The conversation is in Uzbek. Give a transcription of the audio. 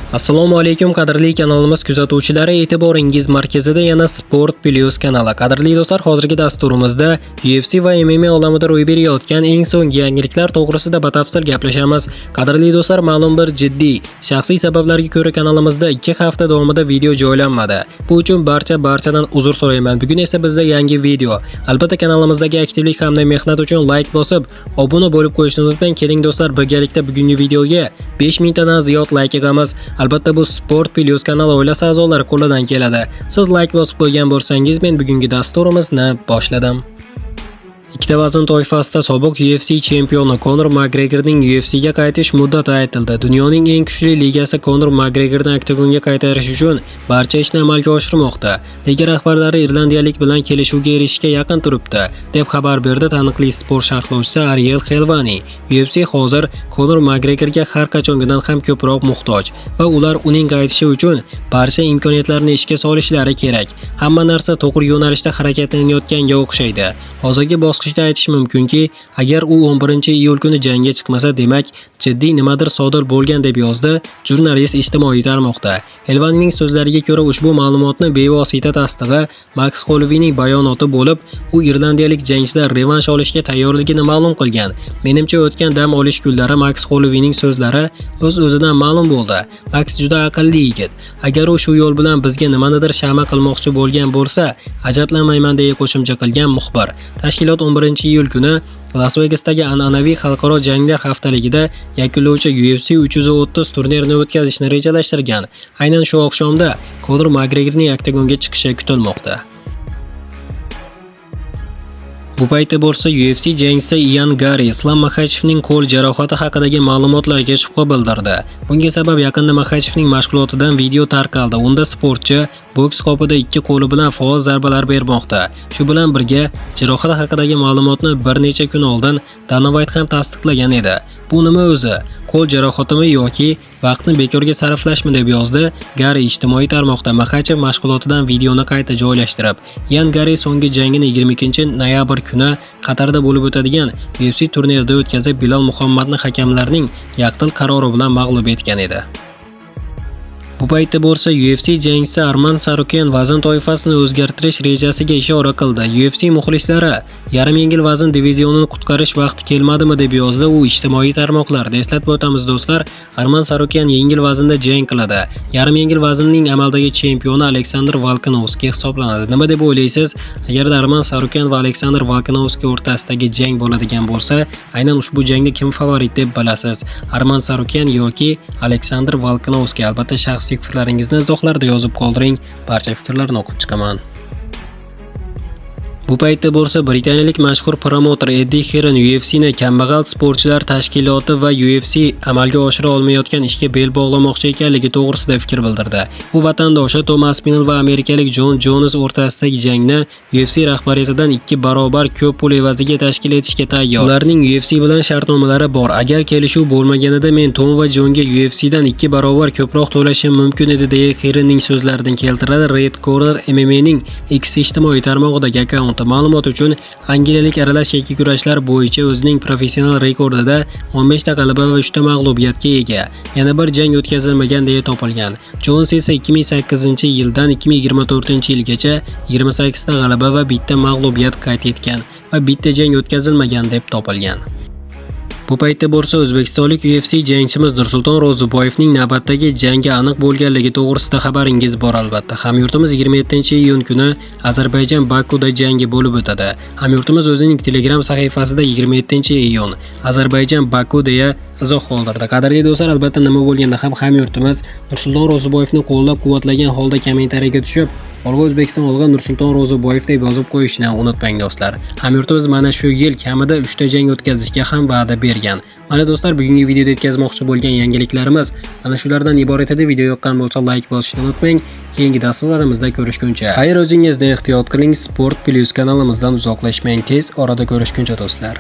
Assalomu alaykum qadrli kanalimiz kuzatuvchilari, e'tiboringiz markazida yana Sport Plus kanali. Qadrli do'stlar, hozirgi dasturimizda UFC va MMA olamida ro'y berayotgan eng so'nggi yangiliklar to'g'risida batafsil gaplashamiz. Qadrli do'stlar, ma'lum bir jiddiy shaxsiy sabablarga ko'ra kanalimizda 2 hafta davomida video joylanmadi. Bu uchun barchadan uzr so'rayman. Bugun esa bizda yangi video. Albatta kanalimizdagi aktivlik hamda mehnat uchun like bosib, obuna bo'lib qo'yishni unutmang. Keling do'stlar, birgalikda bugungi videoga 5000 tadan ziyod like yig'amiz. Albatta bu Sport Plus kanali oilasi a'zolari qo'lidan keladi. Siz like bosib qo'ygan bo'lsangiz, men bugungi dasturimizni boshladim. Ikkita vazn toifasida sobiq UFC chempioni Conor McGregorning UFCga qaytish muddati aytildi. Dunyoning eng kuchli ligasi Conor McGregorni oktagonga qaytarish uchun barcha ishni amalga oshirmoqda. Liga rahbarlari irlandiyalik bilan kelishuvga erishishga yaqin turibdi, deb xabar berdi taniqli sport sharhlovchisi Ariel Helvani. UFC hozir Conor McGregorga har qachongidan ham ko'proq muhtoj va ular uning qaytishi uchun barcha imkoniyatlarni ishga solishlari kerak. Hamma narsa to'g'ri yo'nalishda harakatlanayotganga o'xshaydi. Hozirgi bosqichda aytish mumkinki, agar u 11-iyul kuni jangga chiqmasa, demak jiddiy nimadir sodir bo'lgan, deb yozdi jurnalist ijtimoiy tarmoqda. Helvanining so'zlariga ko'ra, ushbu ma'lumotni bevosita tasdig'i Max Holloway'ning bayonoti bo'lib, u irlandiyalik jangchilar revansh olishga tayyorligini ma'lum qilgan. Menimcha o'tgan dam olish kunlari Max Holloway'ning so'zlari o'z-o'zidan ma'lum bo'ldi. Max juda aqlli yigit. Agar u shu yo'l bilan bizga nimanidir shama qilmoqchi bo'lgan bo'lsa, ajablanmayman, deya qo'shimcha qilgan muxbir. Tashkilot 11-iyul kuni Las Vegasdagi an'anaviy xalqaro janglar haftaligida yakunlovchi UFC 330 turnirini o'tkazishni rejalashtirgan. Aynan shu oqshomda Conor McGregorning oktagonga chiqishi kutilmoqda. Bu paytda bo'lsa UFC jangchisi Ian Garry Islam Maxachevning qo'l jarohati haqidagi ma'lumotlarga shubha bildirdi. Bunga sabab yaqinda Maxachevning mashg'ulotidan video tarqaldi. Unda sportchi boks qopida ikki qo'li bilan faol zarbalar bermoqda. Shu bilan birga jarohat haqidagi ma'lumotni bir necha kun oldin Dana White ham tasdiqlagan edi. Bu nima o'zi? Qo'l jarohatimi yoki vaqtni bekorga sarflashmi, deb yozdi Garry ijtimoiy tarmoqda. Maxachev mashg'ulotidan videoni qayta joylashtirib, Ian Garry so'nggi jangini 22-noyabr kuni Qatarda bo'lib o'tadigan UFC turnirida o'tkazib, Bilal Muhammadni hakamlarning yaqtil qarori bilan mag'lub etgan edi. Bu paytda bo'lsa UFC jangchisi Arman Tsarukyan vazn toifasini o'zgartirish rejasiga ishora qildi. UFC muxlislari yarim yengil vazn divizionini qutqarish vaqti kelmadimi, deb yozdi u ijtimoiy tarmoqlarda. Eslatib o'tamiz do'stlar, Arman Tsarukyan yengil vaznda jang qiladi. Yarim yengil vaznning amaldagi chempioni Aleksandr Volkanovski hisoblanadi. Nima deb o'ylaysiz? Agarda Arman Tsarukyan va Aleksandr Volkanovski o'rtasidagi jang bo'ladigan bo'lsa, aynan ushbu jangda kim favorit deb bilasiz? Arman Tsarukyan yoki Aleksandr Volkanovski? Albatta shaxsiy fikrlaringizni izohlarda yozib qoldiring. Barcha fikrlarni o'qib chiqaman. Bu paytda bo'lsa britaniyalik mashhur promouter Eddie Hearn UFC'ni kambag'al sportchilar tashkiloti va UFC amalga oshira olmayotgan ishga bel bog'lamoqchi ekanligi to'g'risida fikr bildirdi. U vatandoshi Thomas Pinal va amerikalik John Jones o'rtasidagi jangni UFC rahbariyatidan 2 barobar ko'p pul evaziga tashkil etishga tayyor. Ularning UFC bilan shartnomalari bor. Agar kelishuv bo'lmaganida men Tom va Johnga UFC'dan 2 barobar ko'proq to'lashim mumkin edi, deya Hearnning so'zlaridan keltiradi Red Corner MMA'ning X ijtimoiy tarmog'idagi akkaunt. Ma'lumot uchun, angliyalik aralash yakka kurashlar bo'yicha o'zining professional rekordida 15 ta g'alaba va 3 ta mag'lubiyatga ega. Yana bir jang o'tkazilmagan deya topilgan. Jones esa 2008-yildan 2024-yilgacha 28 ta g'alaba va 1 ta mag'lubiyat qayd etgan va 1 ta jang o'tkazilmagan deb topilgan. Bu paytda bo'lsa o'zbekistonlik UFC jangchimiz Nursulton Ro'ziboyevning navbatdagi jangi aniq bo'lganligi to'g'risida xabaringiz bor albatta. Hamyurtimiz 27-iyun kuni Ozarbayjon Bakuda jangi bo'lib o'tadi. Hamyurtimiz o'zining Telegram sahifasida 27-iyun Ozarbayjon Baku deya izoh qoldirdi. Qadrli do'stlar, albatta nima bo'lganda ham hamyurtimiz Nursulton Ro'ziboyevni qo'llab-quvvatlagan holda kommentariyaga tushib, Olg'a O'zbekiston, Olg'a Nursulton Ro'ziboyev deb yozib qo'yishni unutmang do'stlar. Hamyurtimiz mana shu yil kamida 3 ta jang o'tkazishga ham va'da bergan. Mana do'stlar, bugungi videoda yetkazmoqchi bo'lgan yangiliklarimiz mana shulardan iborat edi. Video yoqqan bo'lsa like bosishni unutmang. Keyingi dasturlarimizda ko'rishguncha xayr, o'zingizni ehtiyot qiling. Sport Plus kanalimizdan uzoqlashmang. Tez orada ko'rishguncha do'stlar.